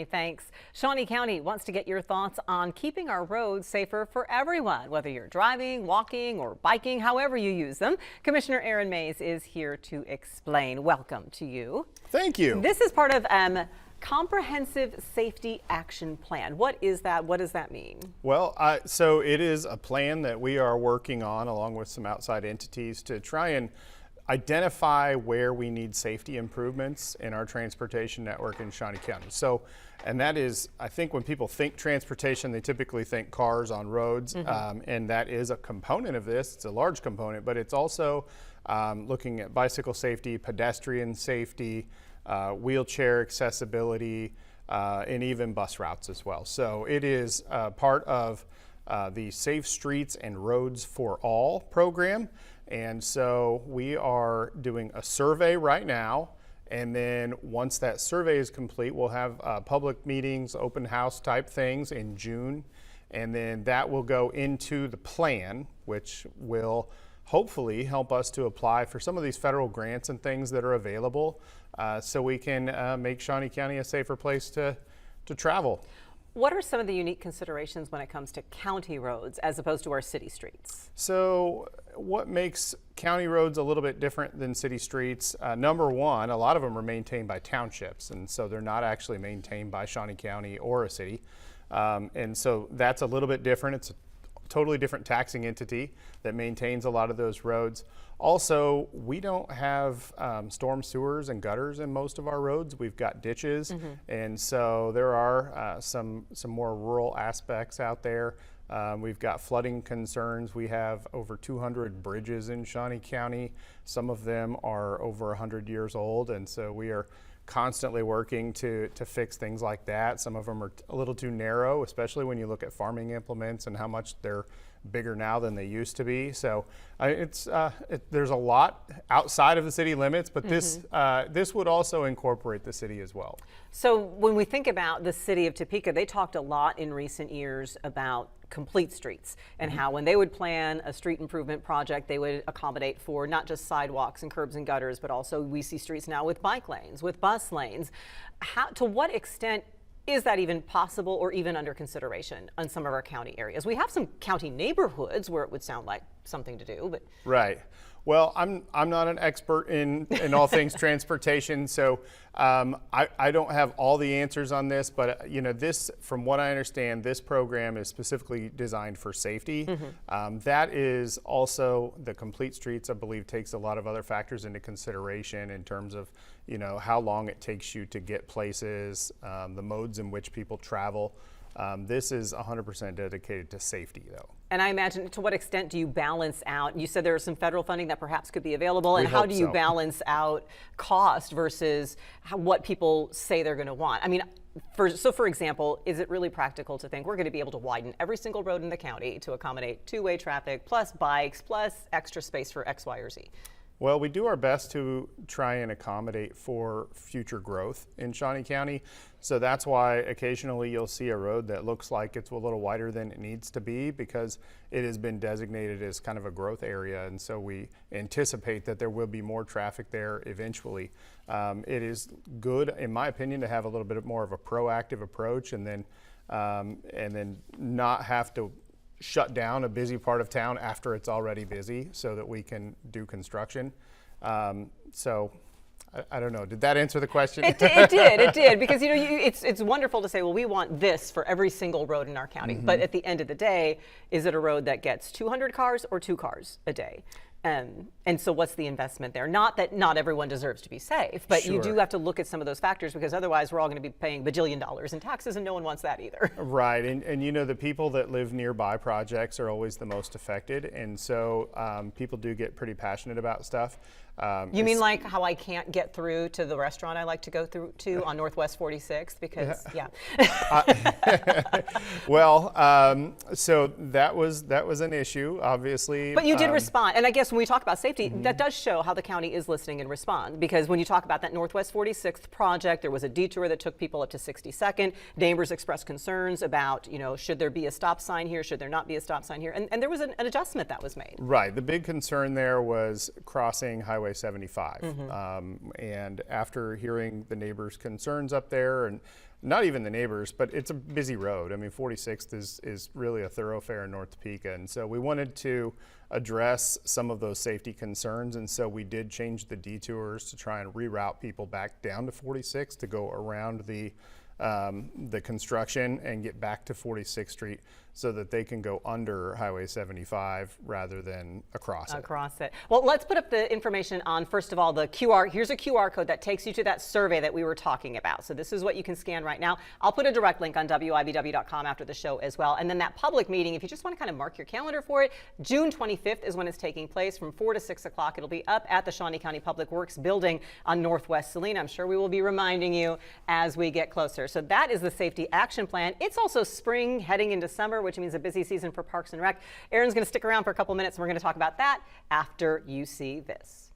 Thanks. Shawnee County wants to get your thoughts on keeping our roads safer for everyone, whether you're driving, walking, or biking, however you use them. Commissioner Aaron Mays is here to explain. Welcome to you. Thank you. This is part of Comprehensive Safety Action Plan. What is that? What does that mean? Well, so it is a plan that we are working on along with some outside entities to try and identify where we need safety improvements in our transportation network in Shawnee County. So, and that is, I think when people think transportation, they typically think cars on roads, and that is a component of this. It's a large component, but it's also looking at bicycle safety, pedestrian safety, wheelchair accessibility, and even bus routes as well. So it is part of the Safe Streets and Roads for All program. And so we are doing a survey right now. And then once that survey is complete, we'll have public meetings, open house type things in June. And then that will go into the plan, which will hopefully help us to apply for some of these federal grants and things that are available so we can make Shawnee County a safer place to travel. What are some of the unique considerations when it comes to county roads as opposed to our city streets? So what makes county roads a little bit different than city streets? Number one, a lot of them are maintained by townships, and so they're not actually maintained by Shawnee County or a city. And so that's a little bit different. It's a totally different taxing entity that maintains a lot of those roads. Also, we don't have storm sewers and gutters in most of our roads. We've got ditches, and so there are some more rural aspects out there. We've got flooding concerns. We have over 200 bridges in Shawnee County. Some of them are over 100 years old, and so we are constantly working to fix things like that. Some of them are a little too narrow, especially when you look at farming implements and how much they're bigger now than they used to be. So there's a lot outside of the city limits, but this would also incorporate the city as well. So when we think about the city of Topeka, they talked a lot in recent years about complete streets and how when they would plan a street improvement project, they would accommodate for not just sidewalks and curbs and gutters, but also we see streets now with bike lanes, with bus lanes. To what extent is that even possible or even under consideration on some of our county areas? We have some county neighborhoods where it would sound like something to do, but right. Well, I'm not an expert in all things transportation, so I don't have all the answers on this. But you know, this, from what I understand, this program is specifically designed for safety. That is also the complete streets, I believe, takes a lot of other factors into consideration in terms of how long it takes you to get places, the modes in which people travel. This is 100% dedicated to safety, though. And I imagine, to what extent do you balance out? You said there is some federal funding that perhaps could be available, and how do you balance out cost versus what people say they're going to want? I mean, for example, is it really practical to think we're going to be able to widen every single road in the county to accommodate two-way traffic, plus bikes, plus extra space for X, Y, or Z? Well, we do our best to try and accommodate for future growth in Shawnee County. So that's why occasionally you'll see a road that looks like it's a little wider than it needs to be because it has been designated as kind of a growth area. And so we anticipate that there will be more traffic there eventually. It is good, in my opinion, to have a little bit more of a proactive approach and then not have to shut down a busy part of town after it's already busy so that we can do construction. So I don't know, did that answer the question? It did, because it's wonderful to say, well, we want this for every single road in our county, but at the end of the day, is it a road that gets 200 cars or 2 cars a day? And so what's the investment there? Not that not everyone deserves to be safe, but you do have to look at some of those factors because otherwise we're all going to be paying bajillion dollars in taxes and no one wants that either. Right, and the people that live nearby projects are always the most affected, and so people do get pretty passionate about stuff. You mean like how I can't get through to the restaurant I like to go through to on Northwest 46th because, Well, so that was an issue, obviously. But you did respond, and I guess when we talk about safety, that does show how the county is listening and respond, because when you talk about that Northwest 46th project, there was a detour that took people up to 62nd. Neighbors expressed concerns about, should there be a stop sign here, should there not be a stop sign here, and there was an adjustment that was made. Right, the big concern there was crossing Highway 75. And after hearing the neighbors' concerns up there, and not even the neighbors, but it's a busy road. I mean, 46th is really a thoroughfare in North Topeka. And so we wanted to address some of those safety concerns. And so we did change the detours to try and reroute people back down to 46 to go around the construction and get back to 46th Street so that they can go under Highway 75 rather than across it. Well, let's put up the information on, first of all, the QR. Here's a QR code that takes you to that survey that we were talking about. So this is what you can scan right now. I'll put a direct link on WIBW.com after the show as well. And then that public meeting, if you just want to kind of mark your calendar for it, June 25th is when it's taking place from 4 to 6 o'clock. It'll be up at the Shawnee County Public Works building on Northwest Salina. I'm sure we will be reminding you as we get closer. So that is the safety action plan. It's also spring heading into summer, which means a busy season for Parks and Rec. Aaron's going to stick around for a couple minutes and we're going to talk about that after you see this.